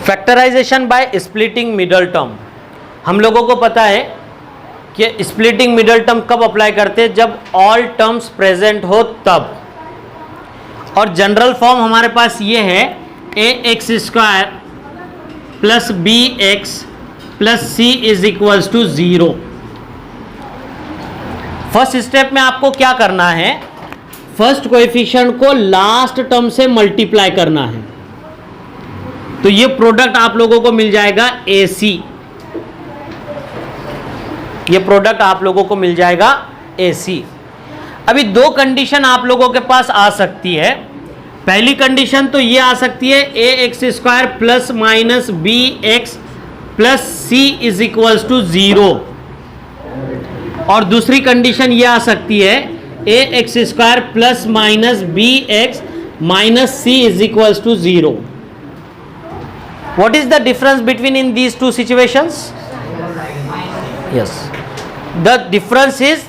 Factorisation by splitting middle term. हम लोगों को पता है कि स्प्लिटिंग मिडल टर्म कब अप्लाई करते हैं, जब ऑल टर्म्स प्रेजेंट हो तब। और जनरल फॉर्म हमारे पास ये है a x square plus b x plus c is equals to 0। First step में आपको क्या करना है, फर्स्ट कोएफिशिएंट को लास्ट टर्म से मल्टीप्लाई करना है। तो ये प्रोडक्ट आप लोगों को मिल जाएगा AC, ये प्रोडक्ट आप लोगों को मिल जाएगा AC। अभी दो कंडीशन आप लोगों के पास आ सकती है। पहली कंडीशन तो ये आ सकती है a x square plus minus b x plus c is equals to 0। और दूसरी कंडीशन ये आ सकती है a x square plus minus b x minus c is equals to 0। What is the difference between in these two situations? Yes, the difference is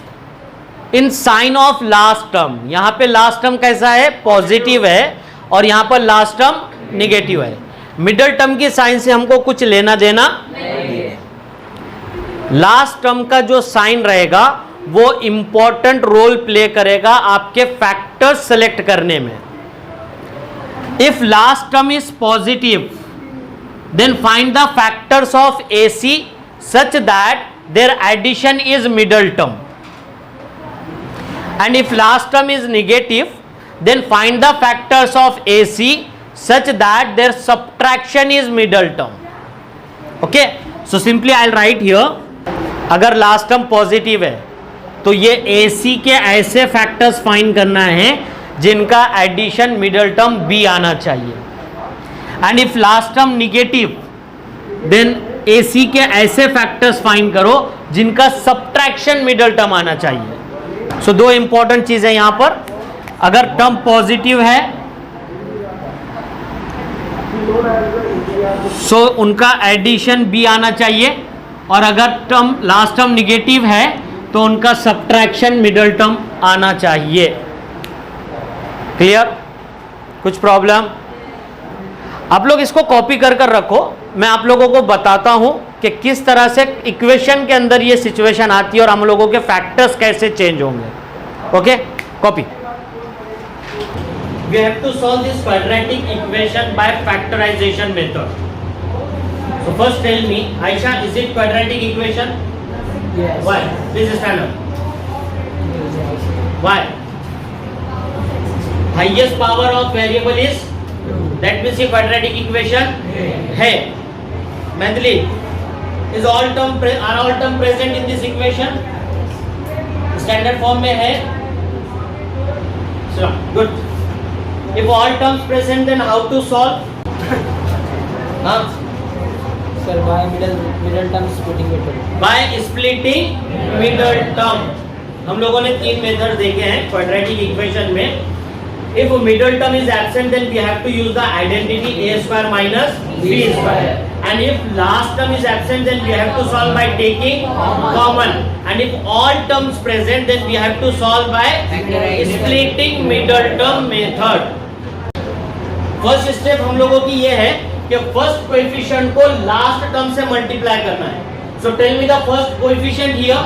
in sign of last term। यहाँ पे last term कैसा है, positive है, और यहाँ पर last term negative है। Middle term की साइन से हमको कुछ लेना देना नहीं है। लास्ट टर्म का जो साइन रहेगा वो इंपॉर्टेंट रोल प्ले करेगा आपके फैक्टर्स सेलेक्ट करने में। If last term is positive, then find the factors of AC such that their addition is middle term, and if last term is negative, then find the factors of AC such that their subtraction is middle term। okay, so simply I'll write here, अगर last term positive है तो ये AC के ऐसे factors find करना है जिनका addition middle term B आना चाहिए, and if last term negative then AC के ऐसे फैक्टर्स फाइंड करो जिनका सब्ट्रैक्शन मिडल टर्म आना चाहिए। सो दो इंपॉर्टेंट चीजें यहां पर, अगर टर्म पॉजिटिव है सो उनका एडिशन B आना चाहिए, और अगर टर्म लास्ट टर्म निगेटिव है तो उनका सब्ट्रैक्शन मिडल टर्म आना चाहिए। क्लियर? कुछ प्रॉब्लम? आप लोग इसको कॉपी कर कर रखो, मैं आप लोगों को बताता हूं कि किस तरह से इक्वेशन के अंदर ये सिचुएशन आती है और हम लोगों के फैक्टर्स कैसे चेंज होंगे। Okay, copy. We have to solve this quadratic equation by factorization method. So first tell me Ayesha, is it quadratic equation? Yes. Why? Please stand up. Why? Highest power of variable is, that means ये quadratic equation है। Manthali, is all term are all term present in this equation? Standard form में है। So good. If all terms present, then how to solve? हाँ? Sir, by middle term splitting method. By splitting middle term। हम लोगों ने तीन method देखे हैं quadratic equation में। If middle term is absent, then we have to use the identity a square minus b square, and if last term is absent, then we have to solve by taking common, and if all terms present, then we have to solve by splitting middle term method। First step हम लोगों की ये है कि first coefficient को last term से multiply करना है। So tell me the first coefficient here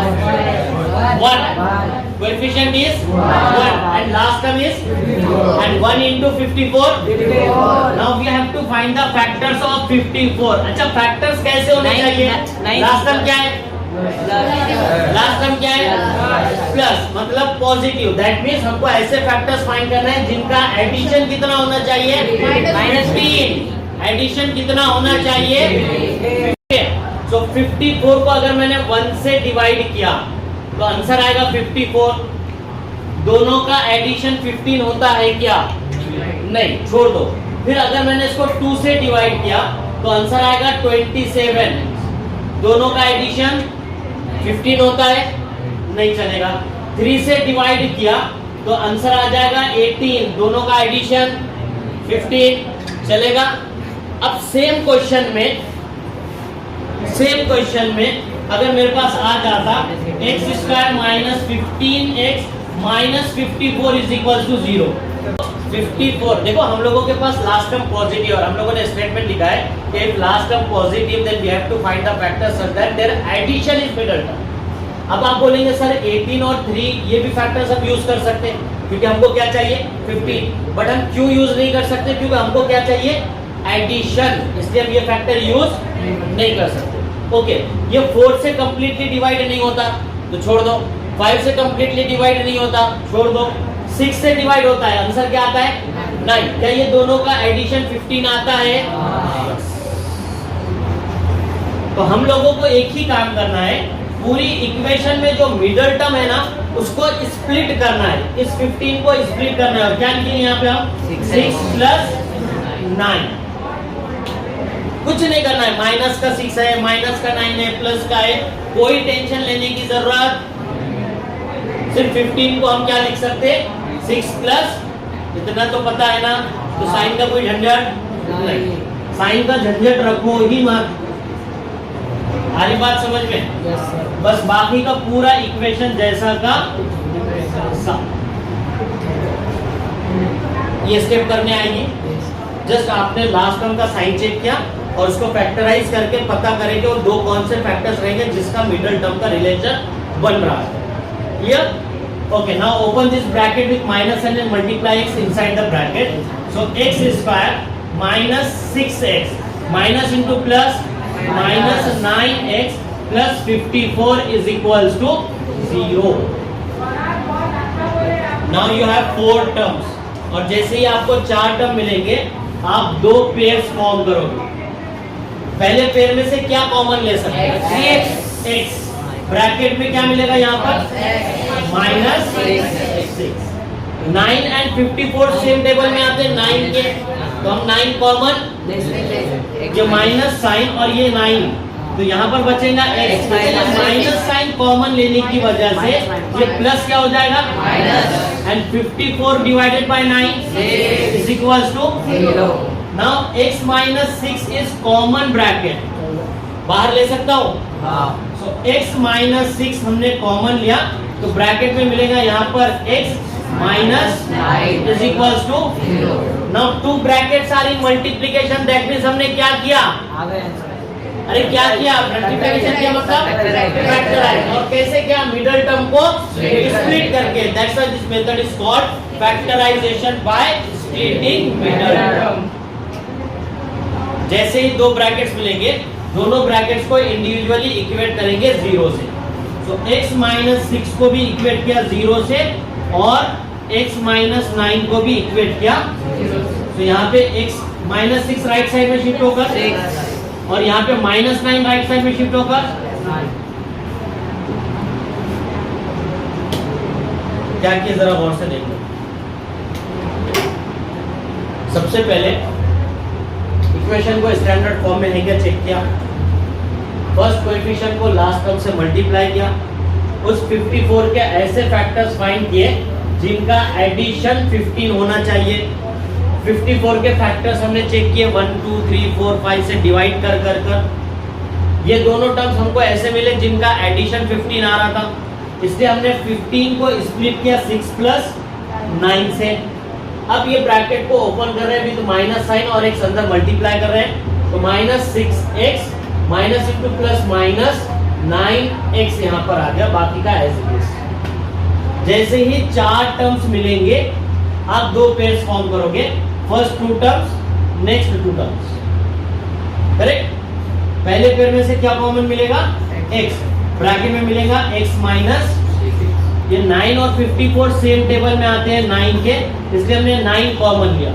1, coefficient is 1 and last term is, and 1 into 54। now we have to find the factors of 54। अच्छा, फैक्टर्स कैसे होने चाहिए? लास्ट टर्म क्या है? लास्ट टर्म क्या है? प्लस, मतलब पॉजिटिव। दैट मींस हमको ऐसे फैक्टर्स फाइंड करना है जिनका एडिशन कितना होना चाहिए? -3। एडिशन कितना होना चाहिए? तो 54 को अगर मैंने 1 से डिवाइड किया तो आंसर आएगा 54। दोनों का एडिशन 15 होता है क्या? नहीं, छोड़ दो। फिर अगर मैंने इसको 2 से डिवाइड किया तो आंसर आएगा 27। दोनों का एडिशन 15 होता है? नहीं चलेगा। 3 से डिवाइड किया तो आंसर आ जाएगा 18। दोनों का एडिशन 15 चलेगा। अब सेम क्वेश्चन में अगर मेरे पास आ जाता x² minus 15x minus 54 is equal to 0। 54, देखो हम लोगों के पास लास्ट टर्म पॉजिटिव और हम लोगों ने स्टेटमेंट लिखा है कि if last term positive then we have to find the factor such that their addition is middle term. अब आप बोलेंगे सर 18 और 3 ये भी फैक्टर्स हम यूज कर सकते हैं क्योंकि हमको क्या चाहिए 15, बट हम क्यों यूज नहीं कर सकते? क्योंकि हमको क्या चाहिए एडिशन, इसलिए हम ये फैक्टर यूज नहीं कर सकते। ओके, ये 4 से कंप्लीटली डिवाइड नहीं होता तो छोड़ दो, 5 से कंप्लीटली डिवाइड नहीं होता छोड़ दो, 6 से डिवाइड होता है, आंसर क्या आता है 9। क्या ये दोनों का एडिशन 15 आता है? तो हम लोगों को एक ही काम करना है, पूरी इक्वेशन में जो मिडल टर्म है ना उसको स्प्लिट करना है, इस 15 को स्प्लिट करना है। और क्या लिखेंगे यहाँ पे हम 6 प्लस 9, कुछ नहीं करना है, माइनस का 6 है, माइनस का 9 है, प्लस का है, कोई टेंशन लेने की जरूरत, सिर्फ 15 को हम क्या लिख सकते हैं 6 प्लस, इतना तो पता है ना, तो साइन का कोई झंझट नहीं, साइन का झंझट रखो ही मत। सारी बात समझ में? Yes, sir. बस बाकी का पूरा इक्वेशन जैसा का सा ये स्टेप करने आएंगे। जस्ट आपने लास्ट टर्म का साइन चेक किया और उसको फैक्टराइज करके पता करेंगे वो दो कौन से फैक्टर्स रहेंगे जिसका मिडल टर्म का रिलेशन बन रहा है। Clear? Okay, now open this bracket with minus and then multiply x inside the bracket. So x square minus 6x minus into plus minus 9x plus 54 is equals to 0. Now you have 4 terms. और जैसे ही आपको 4 term मिलेंगे आप 2 pairs form करोगे। पहले pair में से क्या कॉमन ले सकते हैं? x। ब्रैकेट में क्या मिलेगा यहाँ पर माइनस 6। 9 एंड 54 सेम टेबल में आते हैं 9 के, तो हम 9 कॉमन, ये माइनस साइन और ये 9, तो यहाँ पर बचेगा x। माइनस साइन कॉमन लेने की वजह से ये प्लस क्या हो जाएगा and 54 divided by 9 is equals to 0। Now x minus 6 is common bracket, बाहर ले सकता हूँ। So x माइनस 6 हमने कॉमन लिया तो ब्रैकेट में मिलेगा यहाँ पर x minus 9 is equals to 0। Now 2 brackets are in multiplication, that means हमने क्या किया? अरे क्या किया? मल्टीप्लिकेशन किया मतलब फैक्टराइज। और कैसे किया? मिडल टर्म को स्प्लिट करके, that's why this method is called factorization by splitting middle term. जैसे ही 2 ब्रैकेट्स मिलेंगे दोनों ब्रैकेट्स को इंडिविजुअली इक्वेट करेंगे 0 से। तो x माइनस 6 को भी इक्वेट किया 0 से और x माइनस 9 को भी इक्वेट किया। तो यहाँ पे x माइनस 6 राइट साइड में शिफ्ट होकर और यहाँ पे माइनस 9 राइट साइड में शिफ्ट होकर क्या किया जरा गौर से देख लो। सबसे पहले इक्वेशन को स्टैंडर्ड फॉर्म में लेकर चेक किया, फर्स्ट कोएफिशिएंट को लास्ट टर्म से मल्टीप्लाई किया, उस 54 के ऐसे फैक्टर्स फाइंड किए जिनका एडिशन 15 होना चाहिए। 54 के फैक्टर्स हमने चेक किए 1 2 3 4 5 से डिवाइड कर कर कर ये दोनों टर्म्स हमको ऐसे मिले जिनका एडिशन 15 आ रहा था, इसलिए हमने 15 को स्प्लिट किया 6 प्लस 9 से। अब ये ब्रैकेट को ओपन कर रहे हैं विद माइनस साइन और x अंदर मल्टीप्लाई कर रहे हैं, तो minus 6x minus into plus minus 9x यहाँ पर आ गया, बाकी का एज इट इज। जैसे ही 4 टर्म्स मिलेंगे आप 2 पेयर्स फॉर्म करोगे, first 2 terms next 2 terms, correct? पहले पेयर में से क्या कॉमन मिलेगा? x, ब्रैकेट में मिलेगा x माइनस, ये 9 और 54 सेम टेबल में आते हैं 9 के, इसलिए हमने 9 कॉमन लिया,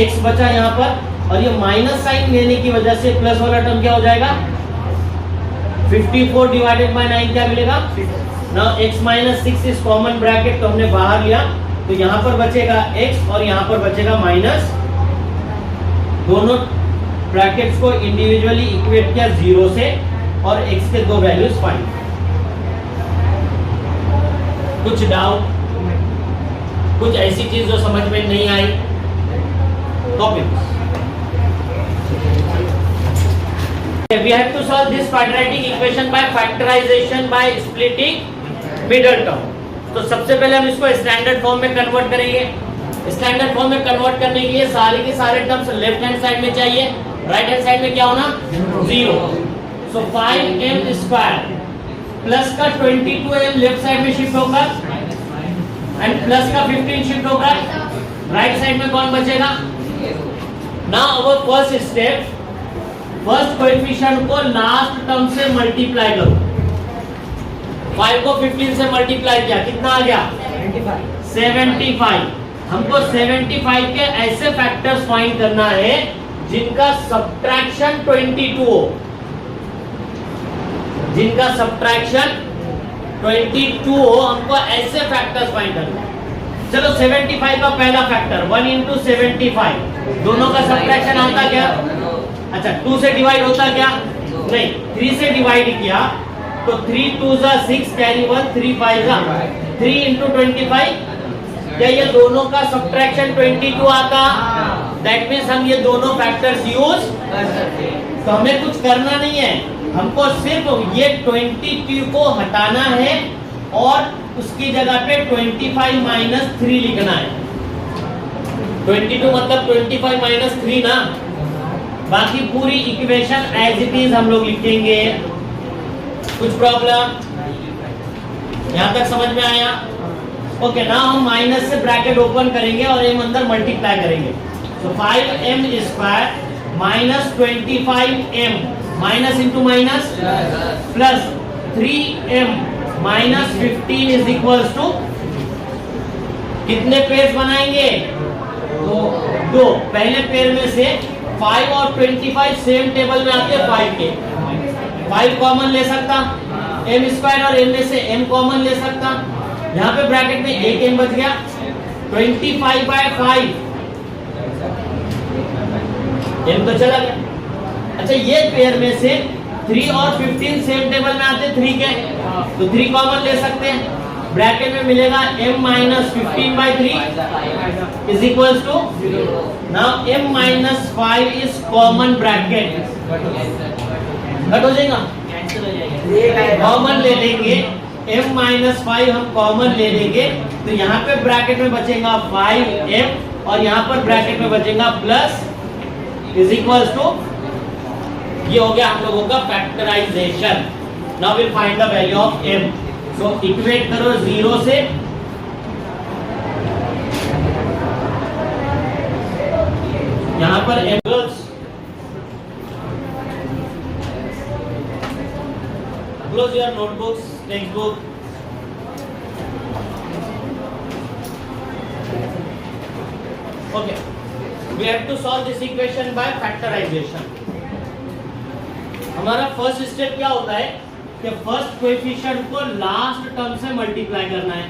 x बचा यहाँ पर और ये माइनस साइन लेने की वजह से प्लस वाला टर्म क्या हो जाएगा 54 डिवाइडेड बाय 9 क्या मिलेगा ना x minus 6 is common bracket, तो हमने बाहर लिया तो यहाँ पर बचेगा x और यहाँ पर बचेगा माइनस, दोनों ब्रैकेट्स को इंडिविजुअली इक्वेट किया 0 से और x के 2 वैल्यूज फाइंड। कुछ डाउट, कुछ ऐसी चीज जो समझ में नहीं आई? Topics we have to solve this quadratic equation by factorization by splitting middle term। तो सबसे पहले हम इसको स्टैंडर्ड फॉर्म में कन्वर्ट करेंगे। स्टैंडर्ड फॉर्म में कन्वर्ट करने के लिए सारे के सारे टर्म्स लेफ्ट हैंड साइड में चाहिए, राइट हैंड साइड में क्या होना 0। सो 5m स्क्वायर प्लस का 22m लेफ्ट साइड में शिफ्ट होगा एंड प्लस का 15 शिफ्ट होगा राइट साइड में, कौन बचेगा? Now our first step, first coefficient को लास्ट टर्म से मल्टीप्लाई करो। 5 को 15 से मल्टीप्लाई किया, कितना आ गया 75। हमको 75 के ऐसे फैक्टर्स फाइंड करना है जिनका सब्ट्रैक्शन 22 हो, जिनका सब्ट्रैक्शन 22 हो, हमको ऐसे फैक्टर्स फाइंड करना है। चलो 75 का पहला फैक्टर 1 into 75, दोनों का सब्ट्रैक्शन आता क्या? अच्छा 2 से डिवाइड होता क्या? नहीं, 3 से डिवाइड किया तो 3 2 6 कैरी 1 3 5 3 into 25, क्या ये दोनों का सब्ट्रैक्शन 22 आता? दैट मीन्स हम ये दोनों फैक्टर्स यूज कर सकते हैं। तो हमें कुछ करना नहीं है, हमको सिर्फ ये 22 को हटाना है और उसकी जगह पे 25 माइनस 3 लिखना है। 22 मतलब 25 माइनस 3 ना, बाकी पूरी इक्वेशन एज इट इज हम लोग लिखेंगे। कुछ प्रॉब्लम यहां तक समझ में आया? ओके, ना हम माइनस से ब्रैकेट ओपन करेंगे और m अंदर मल्टीप्लाई करेंगे। तो 5m square minus 25m minus into minus plus 3m minus 15 is equal to कितने पेयर बनाएंगे? दो। पहले पेयर में से 5 और 25 सेम टेबल में आते हैं 5 के, 5 कॉमन ले सकता, m स्क्वायर और m में से m कॉमन ले सकता, यहाँ पे ब्रैकेट में एक m बच गया, 25/5 m तो चला गया। अच्छा ये पेयर में से 3 और 15 सेम टेबल में आते 3 के, तो 3 कॉमन ले सकते हैं, ब्रैकेट में मिलेगा m minus 15/3 is equal to, now m minus 5 is common bracket, cut हो जाएगा, कॉमन ले लेंगे m माइनस 5 हम कॉमन ले लेंगे, तो यहाँ पे ब्रैकेट में बचेगा 5m और यहाँ पर ब्रैकेट में बचेगा प्लस इज इक्वल टू, ये हो गया हम लोगों का factorization. Now will find the value of m। So equate करो 0 से, यहां पर angles close your notebooks, textbook. Okay, we have to solve this equation by factorization. हमारा फर्स्ट स्टेप क्या होता है कि फर्स्ट कोएफिशिएंट को लास्ट टर्म से मल्टीप्लाई करना है।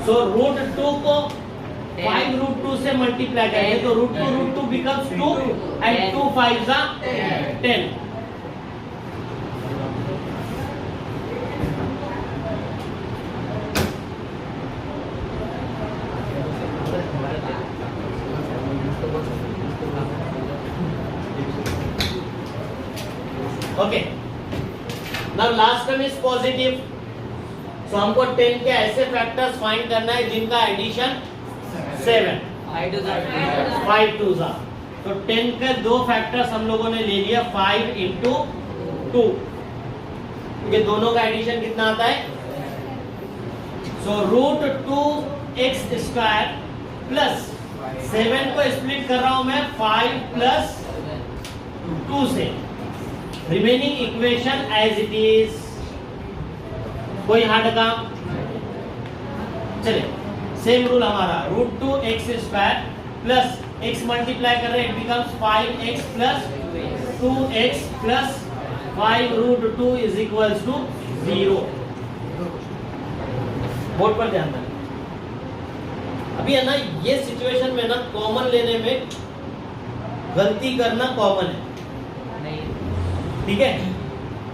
सो √2 को 5√2 से मल्टीप्लाई करेंगे तो √2 becomes 2 and 2 5s are 10। Okay, now last term is positive, so हमको 10 के ऐसे फैक्टर्स फाइंड करना है जिनका एडिशन 7, 5 2 जा, तो 10 के दो फैक्टर्स हम लोगों ने ले लिया 5 into 2, ये दोनों का एडिशन कितना आता है? सो √2x स्क्वायर प्लस 7 को स्प्लिट कर रहा हूं मैं 5 प्लस 2 से, remaining equation as it is. कोई हार्ड काम? चले, सेम रूल हमारा, √2x square plus x multiply कर रहे हैं, it becomes 5x plus 2x plus 5√2 is equals to 0। Board पर ध्यान देना। अभी है ना, ये सिचुएशन में ना कॉमन लेने में गलती करना कॉमन है, ठीक है?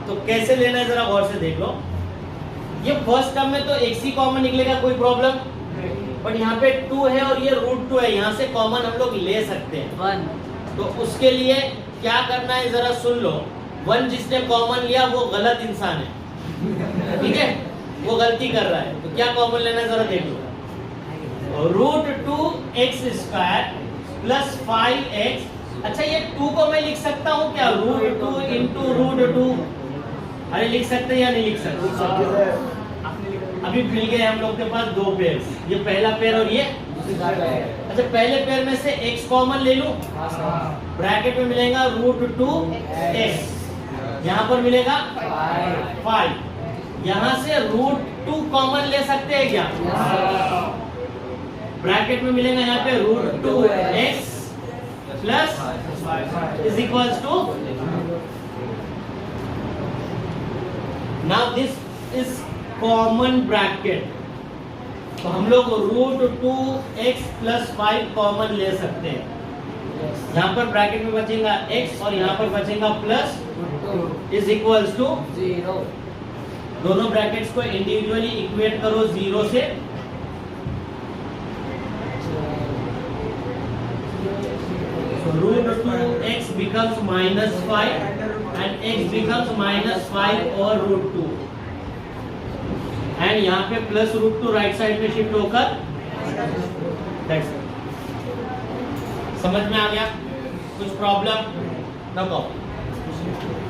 तो कैसे लेना है जरा गौर से देख लो। ये फर्स्ट टर्म में तो x ही कॉमन निकलेगा, कोई प्रॉब्लम, बट यहाँ पे 2 है और ये √2 है, यहाँ से कॉमन हम लोग ले सकते हैं 1। तो उसके लिए क्या करना है जरा सुन लो। 1 जिसने कॉमन लिया वो गलत इंसान है, ठीक है? वो गलती कर रहा है, तो क्या कॉमन लेना है जरा देख लो। Root 2x² plus 5x। अच्छा ये 2 को मैं लिख सकता हूँ क्या? Root 2 into root 2। अरे लिख सकते हैं या नहीं लिख सकते? अभी मिल गए हम लोग के पास दो पेयर, ये पहला पेयर और ये दूसरा है। अच्छा पहले पेयर में से x कॉमन ले लूं, हाँ सर। ब्रैकेट में मिलेगा रूट 2x, यहाँ पर मिलेगा 5, यहाँ से रूट 2 कॉमन ले सकते हैं क्या? ब्रैकेट में मिलेगा यहाँ पे root 2x plus is equals to, now this is common bracket, तो हम लोग रूट 2x प्लस 5 कॉमन ले सकते हैं। यहाँ पर ब्रैकेट में बचेगा x और यहाँ पर बचेगा प्लस इज इक्वल्स टू 0। दोनों ब्रैकेट्स को इंडिविजुअली इक्वेट करो 0 से, root 2x becomes -5 and x becomes -5 और रूट 2, एंड यहाँ पे प्लस रूट 2 राइट साइड में शिफ्ट होकर that's it। समझ में आ गया? कुछ प्रॉब्लम? No problem.